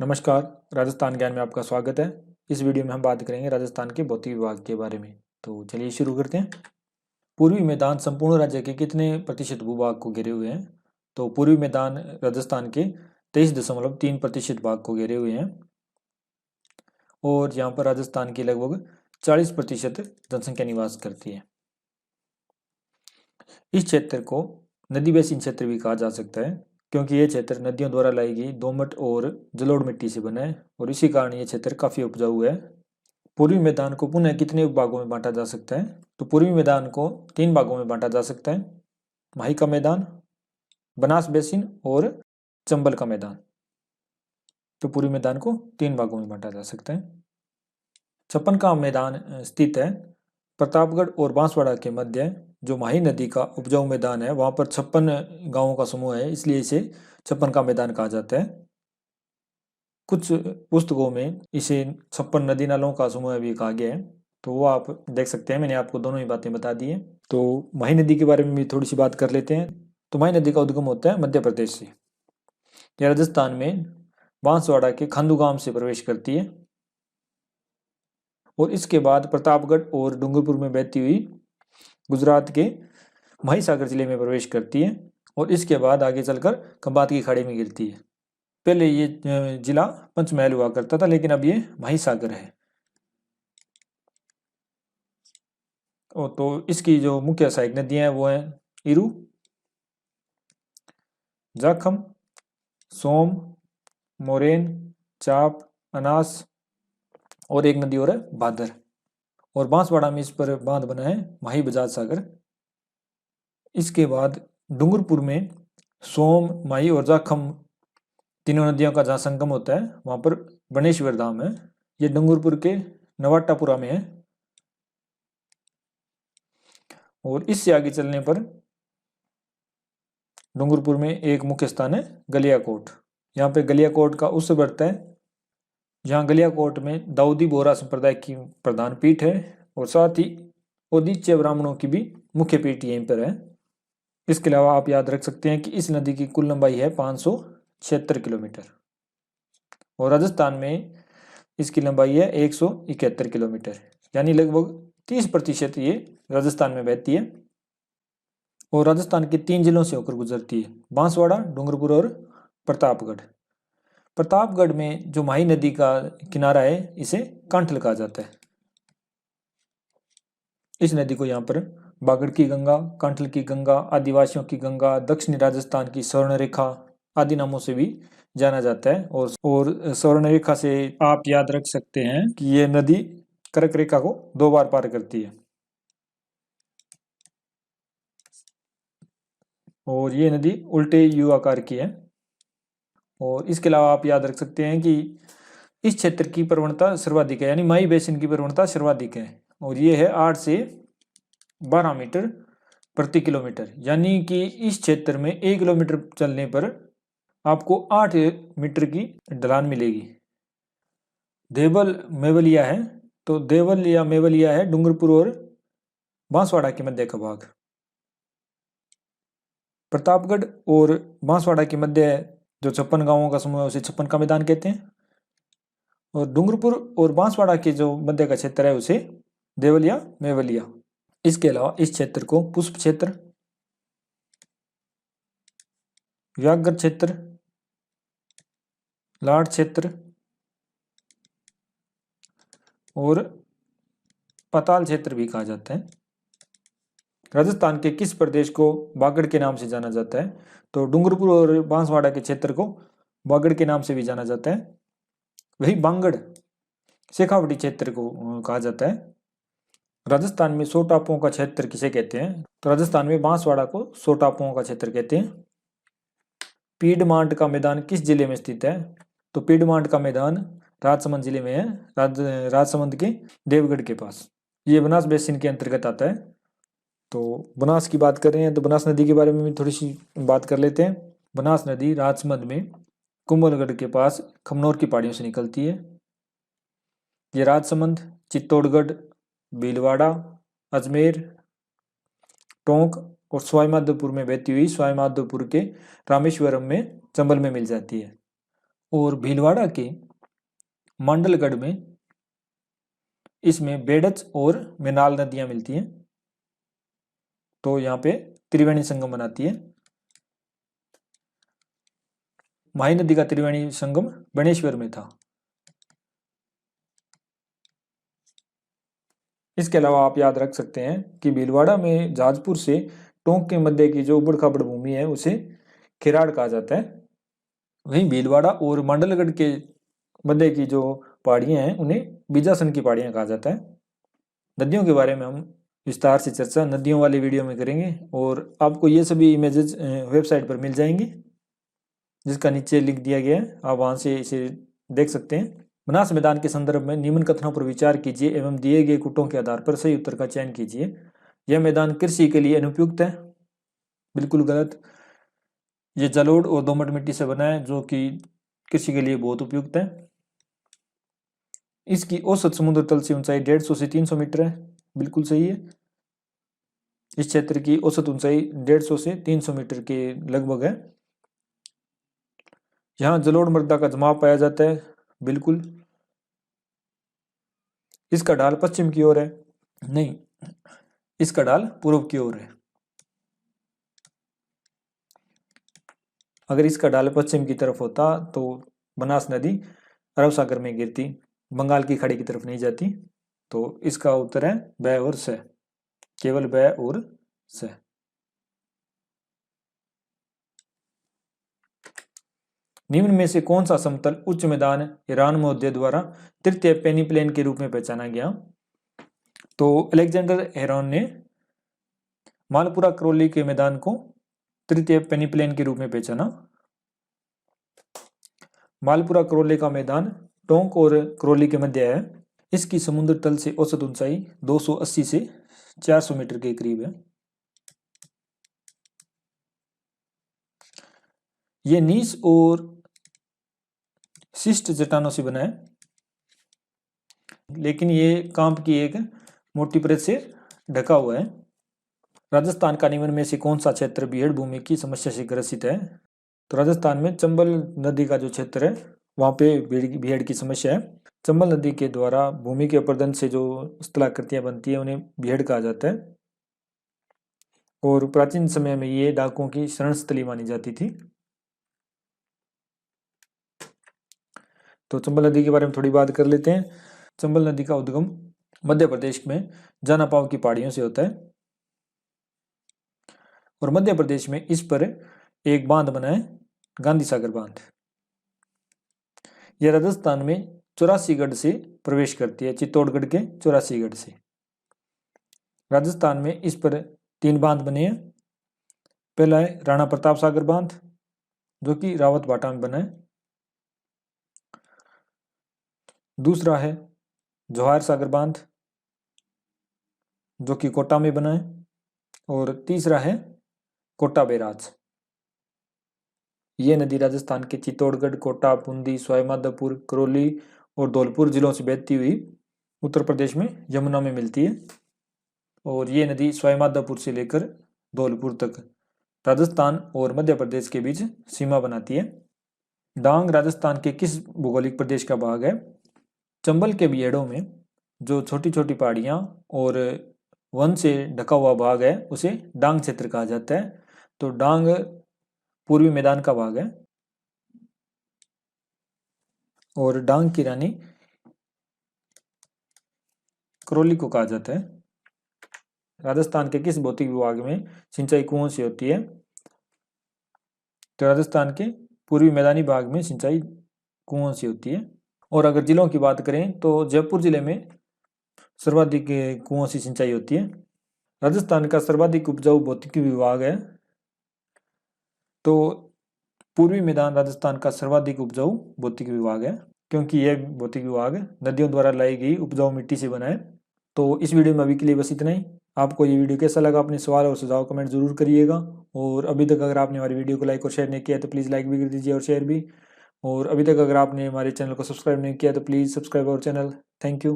नमस्कार, राजस्थान ज्ञान में आपका स्वागत है। इस वीडियो में हम बात करेंगे राजस्थान के भौतिक विभाग के बारे में। तो चलिए शुरू करते हैं। पूर्वी मैदान संपूर्ण राज्य के कितने प्रतिशत भूभाग को घेरे हुए हैं? तो पूर्वी मैदान राजस्थान के 23.3% भाग को घेरे हुए हैं और यहाँ पर राजस्थान की लगभग 40% जनसंख्या निवास करती है। इस क्षेत्र को नदी बेसिन क्षेत्र भी कहा जा सकता है क्योंकि यह क्षेत्र नदियों द्वारा लाई गई दोमट और जलोढ़ मिट्टी से बना है और इसी कारण यह क्षेत्र काफी उपजाऊ है। पूर्वी मैदान को पुनः कितने भागों में बांटा जा सकता है? तो पूर्वी मैदान को 3 भागों में बांटा जा सकता है। माही का मैदान, बनास बेसिन और चंबल का मैदान। तो पूर्वी मैदान को 3 भागों में बांटा जा सकता है। छप्पन का मैदान स्थित है प्रतापगढ़ और बांसवाड़ा के मध्य। जो माही नदी का उपजाऊ मैदान है वहां पर 56 गांवों का समूह है, इसलिए इसे छप्पन का मैदान कहा जाता है। कुछ पुस्तकों में इसे 56 नदी नालों का समूह भी कहा गया है, तो वो आप देख सकते हैं। मैंने आपको दोनों ही बातें बता दी है। तो माही नदी के बारे में भी थोड़ी सी बात कर लेते हैं। तो माही नदी का उद्गम होता है मध्य प्रदेश से। यह राजस्थान में बांसवाड़ा के खांदू गांव से प्रवेश करती है और इसके बाद प्रतापगढ़ और डूंगरपुर में बहती हुई गुजरात के महिसागर जिले में प्रवेश करती है और इसके बाद आगे चलकर खंबात की खाड़ी में गिरती है। पहले ये जिला पंचमहल हुआ करता था, लेकिन अब ये महिसागर है। तो इसकी जो मुख्य सहायक नदियां हैं वो हैं इरू, जाखम, सोम, मोरेन, चाप, अनास और एक नदी और है भादर। और बांसवाड़ा में इस पर बांध बना है माही बजाज सागर। इसके बाद डूंगरपुर में सोम, माही और जाखम तीनों नदियों का जहाँ संगम होता है वहां पर बनेश्वर धाम है। ये डूंगरपुर के नवाटापुरा में है। और इससे आगे चलने पर डूंगरपुर में एक मुख्य स्थान है गलियाकोट। यहाँ पे गलियाकोट का उत्सव बढ़ता है। जहाँ गलियाकोट में दाऊदी बोहरा संप्रदाय की प्रधान पीठ है और साथ ही ओदीच्य ब्राह्मणों की भी मुख्य पीठ यहीं पर है। इसके अलावा आप याद रख सकते हैं कि इस नदी की कुल लंबाई है 576 किलोमीटर और राजस्थान में इसकी लंबाई है 171 किलोमीटर, यानी लगभग 30% ये राजस्थान में बहती है और राजस्थान के 3 जिलों से होकर गुजरती है, बांसवाड़ा, डूंगरपुर और प्रतापगढ़। प्रतापगढ़ में जो माही नदी का किनारा है इसे कांठल कहा जाता है। इस नदी को यहाँ पर बागड़ की गंगा, कांठल की गंगा, आदिवासियों की गंगा, दक्षिणी राजस्थान की स्वर्ण रेखा आदि नामों से भी जाना जाता है। और स्वर्ण रेखा से आप याद रख सकते हैं कि ये नदी कर्क रेखा को 2 बार पार करती है और ये नदी उल्टे यू आकार की है। और इसके अलावा आप याद रख सकते हैं कि इस क्षेत्र की प्रवणता सर्वाधिक है, यानी माही बेसिन की प्रवणता सर्वाधिक है और ये है 8 से 12 मीटर प्रति किलोमीटर, यानी कि इस क्षेत्र में 1 किलोमीटर चलने पर आपको 8 मीटर की ढलान मिलेगी। देवल मेवलिया है, तो देवल या मेवलिया है डूंगरपुर और बांसवाड़ा के मध्य का भाग। प्रतापगढ़ और बांसवाड़ा के मध्य जो 56 गांवों का समूह है उसे 56 का मैदान कहते हैं और डूंगरपुर और बांसवाड़ा के जो मध्य का क्षेत्र है उसे देवल या मेवलिया। इसके अलावा इस क्षेत्र को पुष्प क्षेत्र, व्याघ्र क्षेत्र, लाट क्षेत्र और पाताल क्षेत्र भी कहा जाता है। राजस्थान के किस प्रदेश को बागड़ के नाम से जाना जाता है? तो डूंगरपुर और बांसवाड़ा के क्षेत्र को बागड़ के नाम से भी जाना जाता है। वही बांगड़ शेखावटी क्षेत्र को कहा जाता है। राजस्थान में 100 टापुओं का क्षेत्र किसे कहते हैं? तो राजस्थान में बांसवाड़ा को 100 टापुओं का क्षेत्र कहते हैं। पीडमांट का मैदान किस जिले में स्थित है? तो पीडमांट का मैदान राजसमंद जिले में है, राजसमंद के देवगढ़ के पास। ये बनास बेसिन के अंतर्गत आता है। तो बनास की बात कर रहे हैं तो बनास नदी के बारे में भी थोड़ी सी बात कर लेते हैं। बनास नदी राजसमंद में कुंभलगढ़ के पास खमनोर की पहाड़ियों से निकलती है। ये राजसमंद, चित्तौड़गढ़, भीलवाड़ा, अजमेर, टोंक और सवाईमाधोपुर में बहती हुई सवाईमाधोपुर के रामेश्वरम में चंबल में मिल जाती है। और भीलवाड़ा के मांडलगढ़ में इसमें बेडच और मेनाल नदियां मिलती हैं, तो यहाँ पे त्रिवेणी संगम बनाती है। माही नदी का त्रिवेणी संगम बनेश्वर में था। इसके अलावा आप याद रख सकते हैं कि भीलवाड़ा में जाजपुर से टोंक के मध्य की जो उबड़ खाबड़ भूमि है उसे खिराड़ कहा जाता है। वहीं भीलवाड़ा और मांडलगढ़ के मध्य की जो पहाड़ियां हैं उन्हें बीजासन की पहाड़ियां कहा जाता है। नदियों के बारे में हम विस्तार से चर्चा नदियों वाले वीडियो में करेंगे और आपको ये सभी इमेजेस वेबसाइट पर मिल जाएंगे, जिसका नीचे लिंक दिया गया है, आप वहां से इसे देख सकते हैं। बनास मैदान के संदर्भ में निम्न कथनों पर विचार कीजिए एवं दिए गए कुटों के आधार पर सही उत्तर का चयन कीजिए। यह मैदान कृषि के लिए अनुपयुक्त है, बिल्कुल गलत। ये जलोढ़ और दोमट मिट्टी से बना है जो कि कृषि के लिए बहुत उपयुक्त है। इसकी औसत समुद्र तल से ऊंचाई 150 से 300 मीटर है, बिल्कुल सही है। इस क्षेत्र की औसत ऊंचाई 150 से 300 मीटर के लगभग है। यहाँ जलोढ़ मृदा का जमाव पाया जाता है, बिल्कुल। इसका ढाल पश्चिम की ओर है, नहीं, इसका ढाल पूर्व की ओर है। अगर इसका ढाल पश्चिम की तरफ होता तो बनास नदी अरब सागर में गिरती, बंगाल की खाड़ी की तरफ नहीं जाती। तो इसका उत्तर है ब और स, केवल ब और स। निम्न में से कौन सा समतल उच्च मैदान ईरान महोदय द्वारा तृतीय पेनीप्लेन के रूप में पहचाना गया? तो अलेक्जेंडर हेरोन ने मालपुरा करौली के मैदान को तृतीय पेनीप्लेन के रूप में पहचाना। मालपुरा करौली का मैदान टोंक और करौली के मध्य है। इसकी समुद्र तल से औसत ऊंचाई 280 से 400 मीटर के करीब है। यह नीस और शिष्ट चट्टानों से बना है, लेकिन ये कांप की एक मोटी परत से ढका हुआ है। राजस्थान का निम्न में से कौन सा क्षेत्र बीहड़ भूमि की समस्या से ग्रसित है? तो राजस्थान में चंबल नदी का जो क्षेत्र है वहां पे बीहड़ की समस्या है। चंबल नदी के द्वारा भूमि के अपरदन से जो स्थलाकृतियां बनती है उन्हें बीहड़ कहा जाता है। और प्राचीन समय में ये डाकुओं की शरण स्थली मानी जाती थी। तो चंबल नदी के बारे में थोड़ी बात कर लेते हैं। चंबल नदी का उद्गम मध्य प्रदेश में जानापाव की पहाड़ियों से होता है और मध्य प्रदेश में इस पर एक बांध बना है, गांधी सागर बांध। यह राजस्थान में 84गढ़ से प्रवेश करती है, चित्तौड़गढ़ के 84गढ़ से। राजस्थान में इस पर 3 बांध बने हैं। पहला है राणा प्रताप सागर बांध जो कि रावत भाटा में बना है। दूसरा है जवाहर सागर बांध जो कि कोटा में बना है। और तीसरा है कोटा बैराज। ये नदी राजस्थान के चित्तौड़गढ़, कोटा, बूंदी, सवाईमाधोपुर, करौली और धौलपुर जिलों से बहती हुई उत्तर प्रदेश में यमुना में मिलती है। और ये नदी सवाईमाधोपुर से लेकर धौलपुर तक राजस्थान और मध्य प्रदेश के बीच सीमा बनाती है। डांग राजस्थान के किस भौगोलिक प्रदेश का भाग है? चंबल के बीहड़ों में जो छोटी छोटी पहाड़ियां और वन से ढका हुआ भाग है उसे डांग क्षेत्र कहा जाता है। तो डांग पूर्वी मैदान का भाग है और डांग की रानी करौली को कहा जाता है। राजस्थान के किस भौतिक विभाग में सिंचाई कुओं से होती है? तो राजस्थान के पूर्वी मैदानी भाग में सिंचाई कुओं से होती है। और अगर जिलों की बात करें तो जयपुर जिले में सर्वाधिक कुओं से सिंचाई होती है। राजस्थान का सर्वाधिक उपजाऊ भौतिक विभाग है। तो पूर्वी मैदान राजस्थान का सर्वाधिक उपजाऊ भौतिक विभाग है, क्योंकि यह भौतिक विभाग नदियों द्वारा लाई गई उपजाऊ मिट्टी से बना है। तो इस वीडियो में अभी के लिए बस इतना ही। आपको ये वीडियो कैसा लगा? अपने सवाल और सुझाव कमेंट जरूर करिएगा। और अभी तक अगर आपने हमारी वीडियो को लाइक और शेयर नहीं किया तो प्लीज़ लाइक भी कर दीजिए और शेयर भी। और अभी तक अगर आपने हमारे चैनल को सब्सक्राइब नहीं किया तो please subscribe our channel. Thank you.